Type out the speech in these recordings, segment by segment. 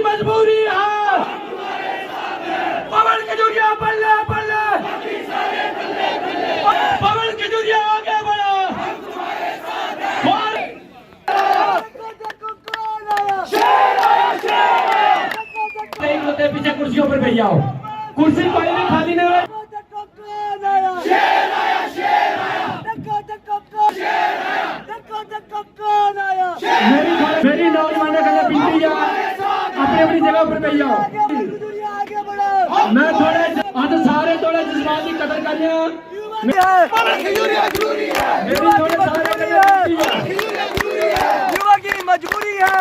मजबूरी है। पवन खजूरिया बल्ले बल्ले, पवन खजूरिया आगे बढ़ो। पीछे कुर्सियों पर बैठ जाओ, कुर्सी कोई भी खाली नहीं है। मेरी नौजवानों का विनती है, अपनी अपनी जगह पर बैठ जाओ। मैं थोड़े आज सारे थोड़े जज्बाती कदर कर रहे हैं। युवा की मजबूरी है, युवा की मजबूरी है।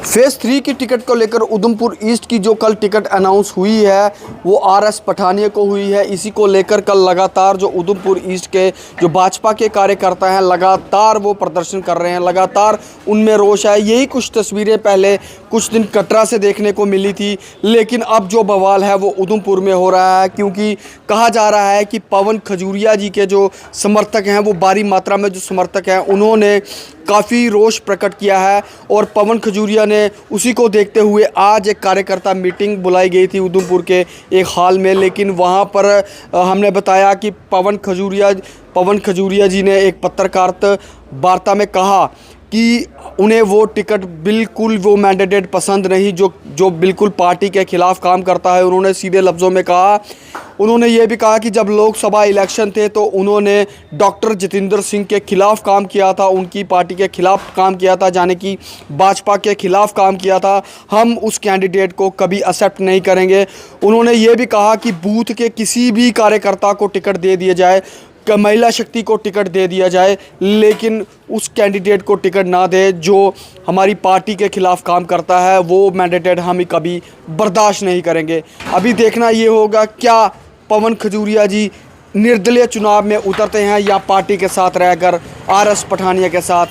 फेज 3 की टिकट को लेकर उधमपुर ईस्ट की जो कल टिकट अनाउंस हुई है वो RS पठानिया को हुई है। इसी को लेकर कल लगातार जो उधमपुर ईस्ट के जो भाजपा के कार्यकर्ता हैं लगातार वो प्रदर्शन कर रहे हैं, लगातार उनमें रोष है। यही कुछ तस्वीरें पहले कुछ दिन कटरा से देखने को मिली थी, लेकिन अब जो बवाल है वो उधमपुर में हो रहा है, क्योंकि कहा जा रहा है कि पवन खजूरिया जी के जो समर्थक हैं, वो भारी मात्रा में जो समर्थक हैं, उन्होंने काफ़ी रोष प्रकट किया है। और पवन खजूरिया ने उसी को देखते हुए आज एक कार्यकर्ता मीटिंग बुलाई गई थी उधमपुर के एक हॉल में, लेकिन वहां पर हमने बताया कि पवन खजूरिया जी ने एक पत्रकार वार्ता में कहा कि उन्हें वो टिकट बिल्कुल वो मैंडेटेड पसंद नहीं जो बिल्कुल पार्टी के ख़िलाफ़ काम करता है। उन्होंने सीधे लफ्ज़ों में कहा, उन्होंने ये भी कहा कि जब लोकसभा इलेक्शन थे तो उन्होंने डॉक्टर जितेंद्र सिंह के ख़िलाफ़ काम किया था, उनकी पार्टी के ख़िलाफ़ काम किया था, यानी कि भाजपा के ख़िलाफ़ काम किया था। हम उस कैंडिडेट को कभी एक्सेप्ट नहीं करेंगे। उन्होंने ये भी कहा कि बूथ के किसी भी कार्यकर्ता को टिकट दे दिया जाए, महिला शक्ति को टिकट दे दिया जाए, लेकिन उस कैंडिडेट को टिकट ना दे जो हमारी पार्टी के ख़िलाफ़ काम करता है, वो मैंडेटेड हम कभी बर्दाश्त नहीं करेंगे। अभी देखना ये होगा क्या पवन खजूरिया जी निर्दलीय चुनाव में उतरते हैं या पार्टी के साथ रहकर RS पठानिया के साथ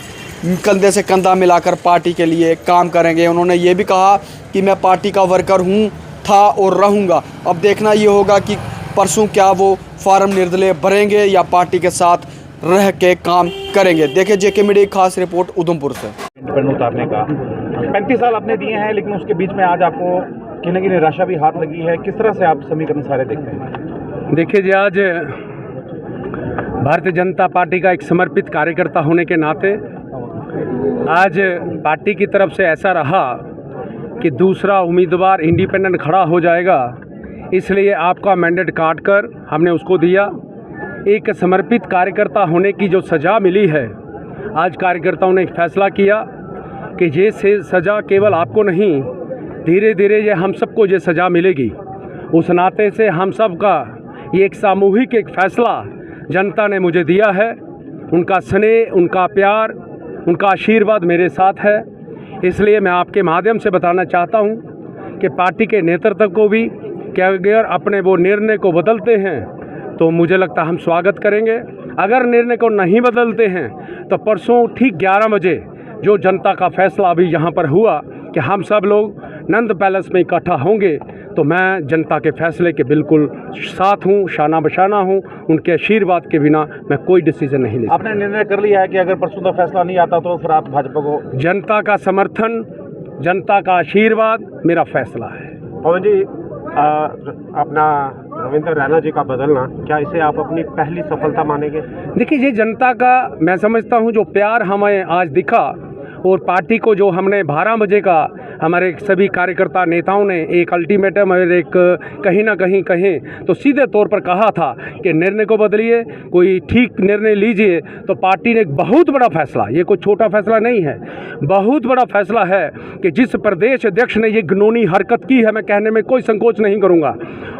कंधे से कंधा मिलाकर पार्टी के लिए काम करेंगे। उन्होंने ये भी कहा कि मैं पार्टी का वर्कर हूँ, था और रहूँगा। अब देखना ये होगा कि परसों क्या वो फार्म निर्दलीय भरेंगे या पार्टी के साथ रह के काम करेंगे। देखिए JK मीडिया की खास रिपोर्ट उधमपुर से। इंडिपेंडेंट उतारने का 35 साल आपने दिए हैं, लेकिन उसके बीच में आज आपको कहीं ना कहीं निराशा भी हाथ लगी है। किस तरह से आप समीकरण सारे देखते हैं? देखिए जी, आज भारतीय जनता पार्टी का एक समर्पित कार्यकर्ता होने के नाते आज पार्टी की तरफ से ऐसा रहा कि दूसरा उम्मीदवार इंडिपेंडेंट खड़ा हो जाएगा, इसलिए आपका मैंडेट काट कर हमने उसको दिया। एक समर्पित कार्यकर्ता होने की जो सज़ा मिली है, आज कार्यकर्ताओं ने एक फ़ैसला किया कि ये सज़ा केवल आपको नहीं, धीरे धीरे ये हम सबको ये सज़ा मिलेगी। उस नाते से हम सब का ये एक सामूहिक एक फ़ैसला जनता ने मुझे दिया है। उनका स्नेह, उनका प्यार, उनका आशीर्वाद मेरे साथ है। इसलिए मैं आपके माध्यम से बताना चाहता हूँ कि पार्टी के नेतृत्व को भी कि अगर अपने वो निर्णय को बदलते हैं तो मुझे लगता है हम स्वागत करेंगे। अगर निर्णय को नहीं बदलते हैं तो परसों ठीक 11 बजे जो जनता का फैसला अभी यहाँ पर हुआ कि हम सब लोग नंद पैलेस में इकट्ठा होंगे, तो मैं जनता के फैसले के बिल्कुल साथ हूँ, शाना बशाना हूँ। उनके आशीर्वाद के बिना मैं कोई डिसीजन नहीं ले सकता। आपने निर्णय कर लिया है कि अगर परसों का फैसला नहीं आता तो फिर आप भाजपा को? जनता का समर्थन, जनता का आशीर्वाद मेरा फैसला है। पवन जी, अपना रविंद्र रैना जी का बदलना, क्या इसे आप अपनी पहली सफलता मानेंगे? देखिए, ये जनता का मैं समझता हूँ जो प्यार हमें आज दिखा, और पार्टी को जो हमने 12 बजे का हमारे सभी कार्यकर्ता नेताओं ने एक अल्टीमेटम और एक कहीं ना कहीं कहें तो सीधे तौर पर कहा था कि निर्णय को बदलिए, कोई ठीक निर्णय लीजिए। तो पार्टी ने एक बहुत बड़ा फैसला, ये कोई छोटा फैसला नहीं है, बहुत बड़ा फैसला है कि जिस प्रदेश अध्यक्ष ने ये घिनौनी हरकत की है, मैं कहने में कोई संकोच नहीं करूँगा,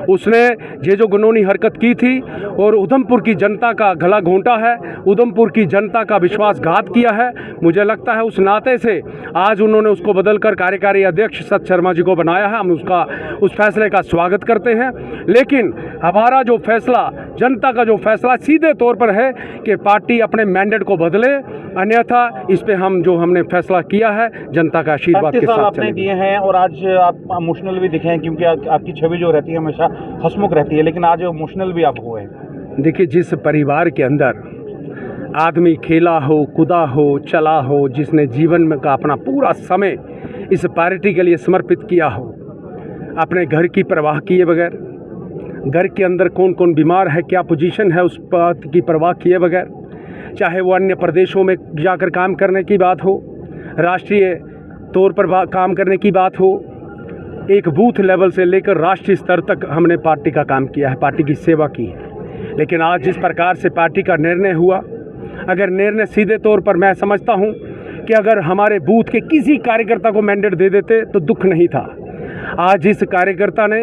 उसने ये जो घिनौनी हरकत की थी और उधमपुर की जनता का गला घोंटा है, उधमपुर की जनता का विश्वासघात किया है। मुझे लगता है उस नाते से आज उन्होंने उसको बदलकर कार्यकारी अध्यक्ष सत शर्मा जी को बनाया है। हम उस फैसले का स्वागत करते हैं, लेकिन हमारा जो फैसला, जनता का जो फैसला सीधे तौर पर है कि पार्टी अपने मैंडेट को बदले, अन्यथा इस पे हमने फैसला किया है जनता का आशीर्वाद के साथ आपने दिए हैं। और आज आप इमोशनल भी दिखे हैं, क्योंकि आपकी छवि जो रहती है हमेशा हंसमुख रहती है, लेकिन आज इमोशनल भी आप हुए हैं। देखिए, जिस परिवार के अंदर आदमी खेला हो, कूदा हो, चला हो, जिसने जीवन में का अपना पूरा समय इस पार्टी के लिए समर्पित किया हो, अपने घर की परवाह किए बगैर, घर के अंदर कौन कौन बीमार है, क्या पोजीशन है, उस बात की परवाह किए बगैर, चाहे वो अन्य प्रदेशों में जाकर काम करने की बात हो, राष्ट्रीय तौर पर काम करने की बात हो, एक बूथ लेवल से लेकर राष्ट्रीय स्तर तक हमने पार्टी का काम किया है, पार्टी की सेवा की है। लेकिन आज जिस प्रकार से पार्टी का निर्णय हुआ, अगर निर्णय सीधे तौर पर मैं समझता हूं कि अगर हमारे बूथ के किसी कार्यकर्ता को मैंडेट दे देते तो दुख नहीं था। आज इस कार्यकर्ता ने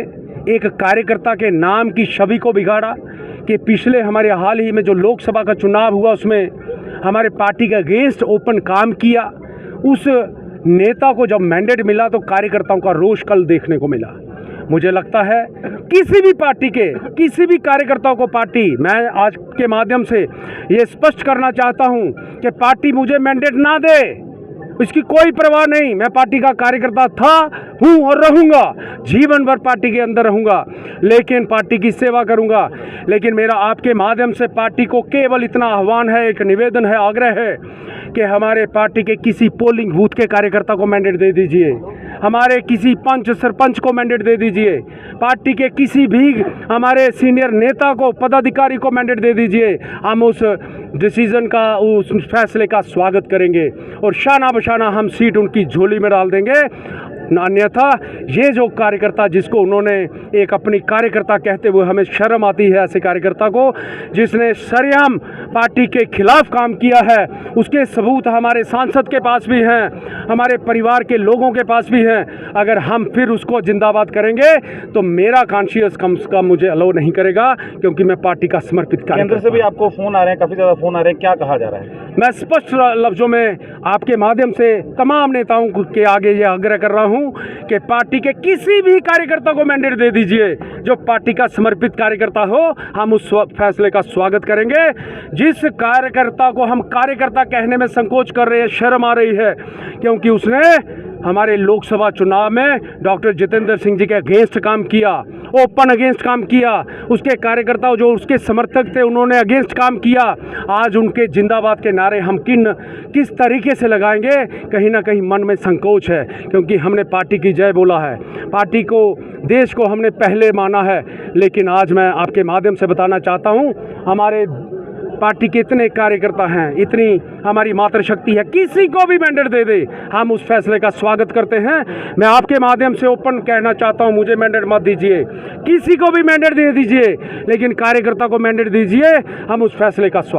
एक कार्यकर्ता के नाम की छवि को बिगाड़ा कि पिछले हमारे हाल ही में जो लोकसभा का चुनाव हुआ उसमें हमारे पार्टी के अगेंस्ट ओपन काम किया। उस नेता को जब मैंडेट मिला तो कार्यकर्ताओं का रोष कल देखने को मिला। मुझे लगता है किसी भी पार्टी के किसी भी कार्यकर्ताओं को पार्टी, मैं आज के माध्यम से ये स्पष्ट करना चाहता हूं कि पार्टी मुझे मैंडेट ना दे, इसकी कोई परवाह नहीं। मैं पार्टी का कार्यकर्ता था, हूं और रहूंगा, जीवन भर पार्टी के अंदर रहूंगा, लेकिन पार्टी की सेवा करूंगा। लेकिन मेरा आपके माध्यम से पार्टी को केवल इतना आह्वान है, एक निवेदन है, आग्रह है कि हमारे पार्टी के किसी पोलिंग बूथ के कार्यकर्ता को मैंडेट दे दीजिए, हमारे किसी पंच सरपंच को मैंडेट दे दीजिए, पार्टी के किसी भी हमारे सीनियर नेता को, पदाधिकारी को मैंडेट दे दीजिए। हम उस डिसीजन का, उस फैसले का स्वागत करेंगे और शाना बशाना हम सीट उनकी झोली में डाल देंगे। अन्यथा ये जो कार्यकर्ता जिसको उन्होंने एक अपनी कार्यकर्ता कहते हुए, हमें शर्म आती है ऐसे कार्यकर्ता को जिसने सरेआम पार्टी के खिलाफ काम किया है, उसके सबूत हमारे सांसद के पास भी हैं, हमारे परिवार के लोगों के पास भी हैं। अगर हम फिर उसको जिंदाबाद करेंगे तो मेरा कॉन्शियस कम से कम मुझे अलाउ नहीं करेगा, क्योंकि मैं पार्टी का समर्पित केंद्र से भी आपको फोन आ रहे हैं, काफी ज्यादा फोन आ रहे हैं, क्या कहा जा रहा है? मैं स्पष्ट लफ्जों में आपके माध्यम से तमाम नेताओं के आगे ये आग्रह कर रहा हूं कि पार्टी के किसी भी कार्यकर्ता को मैंडेट दे दीजिए जो पार्टी का समर्पित कार्यकर्ता हो, हम उस फैसले का स्वागत करेंगे। जिस कार्यकर्ता को हम कार्यकर्ता कहने में संकोच कर रहे हैं, शर्म आ रही है, क्योंकि उसने हमारे लोकसभा चुनाव में डॉक्टर जितेंद्र सिंह जी के अगेंस्ट काम किया, ओपन अगेंस्ट काम किया, उसके कार्यकर्ता जो उसके समर्थक थे उन्होंने अगेंस्ट काम किया। आज उनके जिंदाबाद के नारे हम किस तरीके से लगाएंगे, कहीं ना कहीं मन में संकोच है, क्योंकि हमने पार्टी की जय बोला है, पार्टी को, देश को हमने पहले माना है। लेकिन आज मैं आपके माध्यम से बताना चाहता हूं, हमारे पार्टी के इतने कार्यकर्ता हैं, इतनी हमारी मातृशक्ति है, किसी को भी मैंडेट दे दे हम उस फैसले का स्वागत करते हैं। मैं आपके माध्यम से ओपन कहना चाहता हूं, मुझे मैंडेट मत दीजिए, किसी को भी मैंडेट दे दीजिए, लेकिन कार्यकर्ता को मैंडेट दीजिए, हम उस फैसले का स्वागत